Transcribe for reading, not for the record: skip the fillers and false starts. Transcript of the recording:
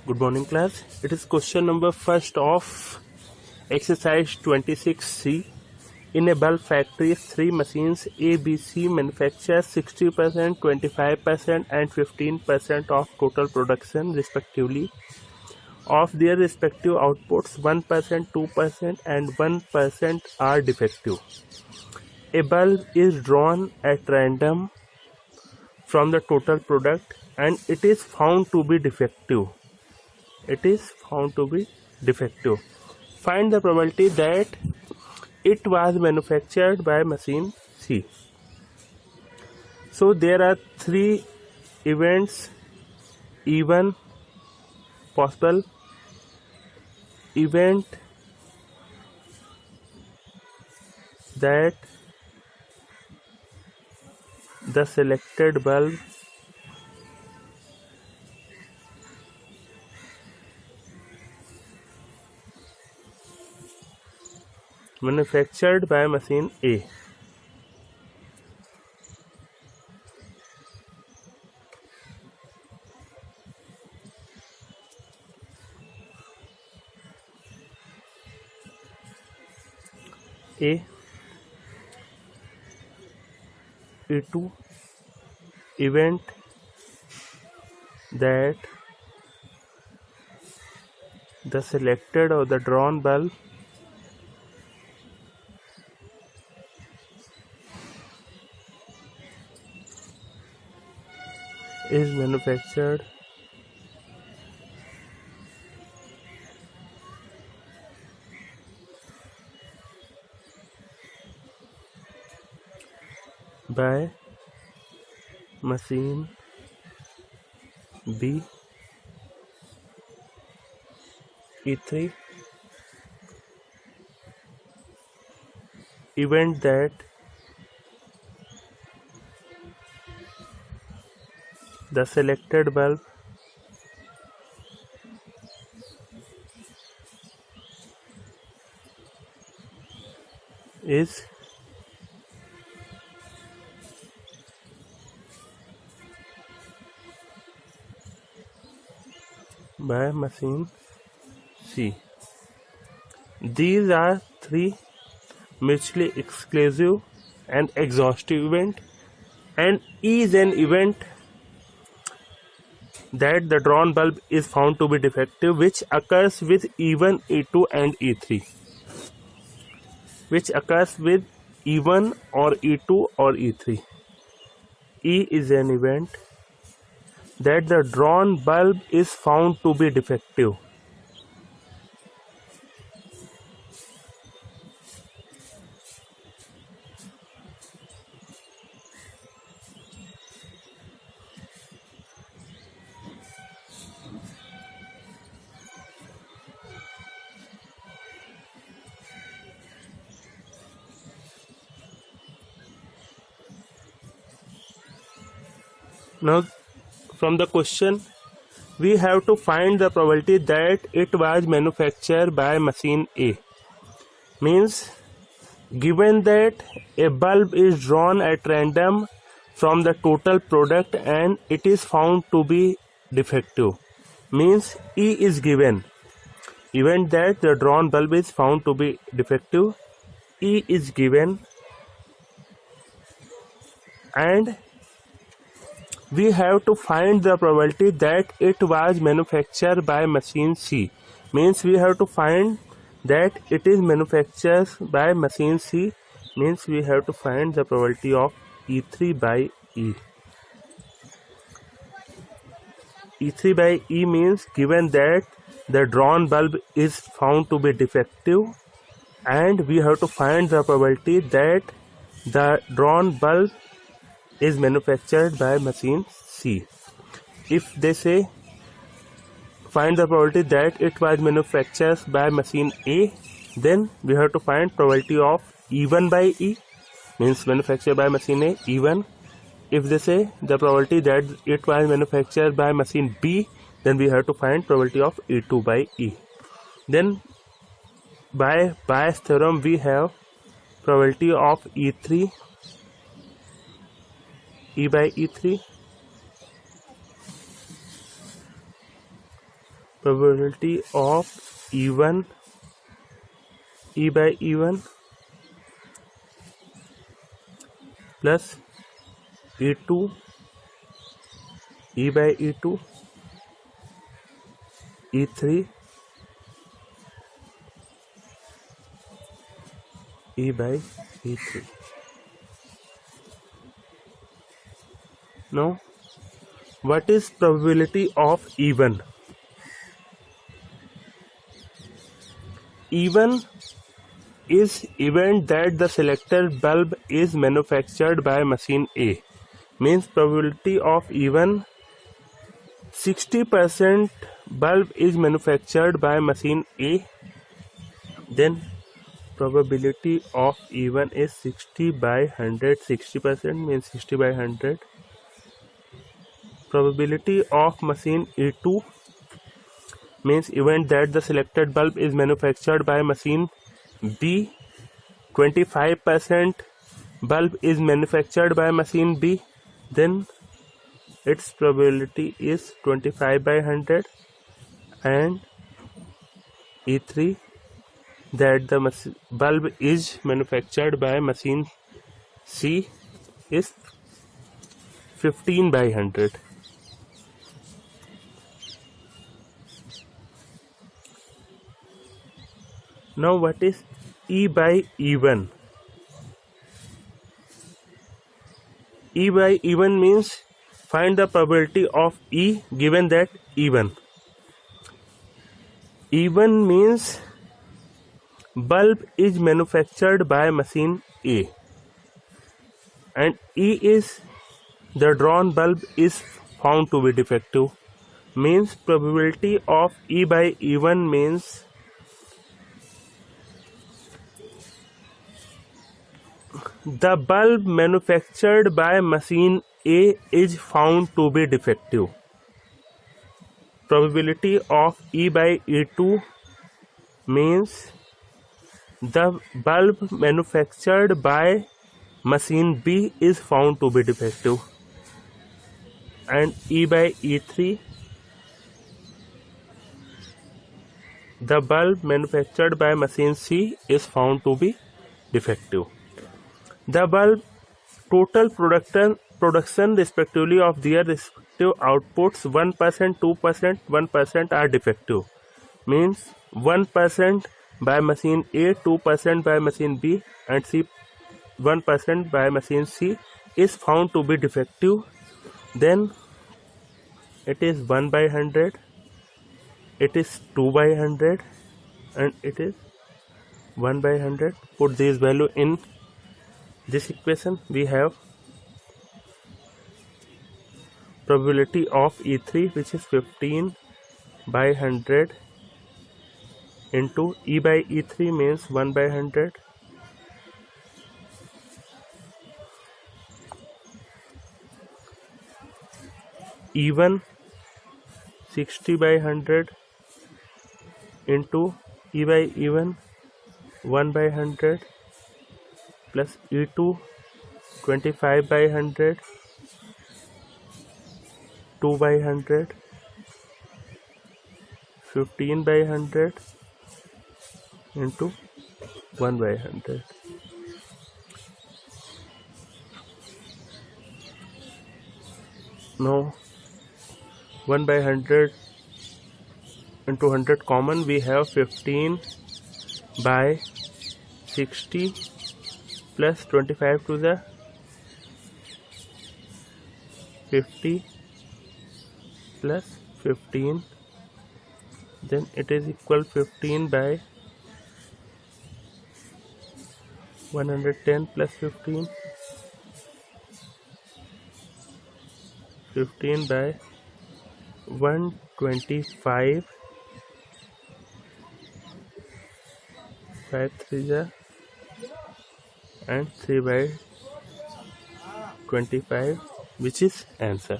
Good morning, class. It is question number first of exercise 26C. In a bulb factory, 3 machines A, B, C manufacture 60%, 25% and 15% of total production respectively. Of their respective outputs, 1%, 2% and 1% are defective. A bulb is drawn at random from the total product and it is found to be defective. Find the probability that it was manufactured by machine C. So there are 3 events E1 possible. Event that the selected bulb manufactured by machine A. E2 event that the selected or the drawn bulb is manufactured by machine B. E3 event that the selected bulb is by machine C. These are 3 mutually exclusive and exhaustive event, and E is an event that the drawn bulb is found to be defective, which occurs with E1, E2 and E3. Which occurs with E1 or E2 or E3. E is an event that the drawn bulb is found to be defective. Now, from the question, we have to find the probability that it was manufactured by machine A. Means, given that a bulb is drawn at random from the total product and it is found to be defective, means E is given. Event that the drawn bulb is found to be defective, E is given, and we have to find the probability that it was manufactured by machine C. Means we have to find that it is manufactured by machine C. Means we have to find the probability of E3 by E. E3 by E means given that the drawn bulb is found to be defective, and we have to find the probability that the drawn bulb is manufactured by machine C. If they say find the probability that it was manufactured by machine A, then we have to find probability of E1 by E, means manufactured by machine A, E1. If they say the probability that it was manufactured by machine B, then we have to find probability of E2 by E. Then by Bayes theorem we have probability of E3 E by E3 probability of E1 E by E1 plus E2 E by E2 E3 E by E3. Now, what is probability of E1? E1 is event that the selected bulb is manufactured by machine A. Means probability of E1 60% bulb is manufactured by machine A. Then probability of E1 is 60 by 100. 60% means 60 by 100. Probability of machine E2 means event that the selected bulb is manufactured by machine B. 25% bulb is manufactured by machine B. Then its probability is 25 by 100. And E3 that the bulb is manufactured by machine C is 15 by 100. Now what is E by E1? E by E1 means find the probability of E given that E1. E1 means bulb is manufactured by machine A, and E is the drawn bulb is found to be defective. Means probability of E by E1 means the bulb manufactured by machine A is found to be defective. Probability of E by E2 means the bulb manufactured by machine B is found to be defective. And E by E3, the bulb manufactured by machine C is found to be defective. The bulb total production respectively of their respective outputs 1%, 2%, 1% are defective. Means 1% by machine A, 2% by machine B, and 1% by machine C is found to be defective. Then it is 1 by 100, it is 2 by 100, and it is 1 by 100. Put this value in this equation. We have probability of E3 which is 15 by 100 into E by E3 means 1 by 100. E1 60 by 100 into E by E1 1 by 100 plus E2 25 by 100 2 by 100 15 by 100 into 1 by 100. Now 1 by 100 into 100 common, we have 15 by 60 plus 25 to the 50 plus 15, then it is equal 15 by 110 plus 15 by 125 5 3 and 3 by 25, which is answer.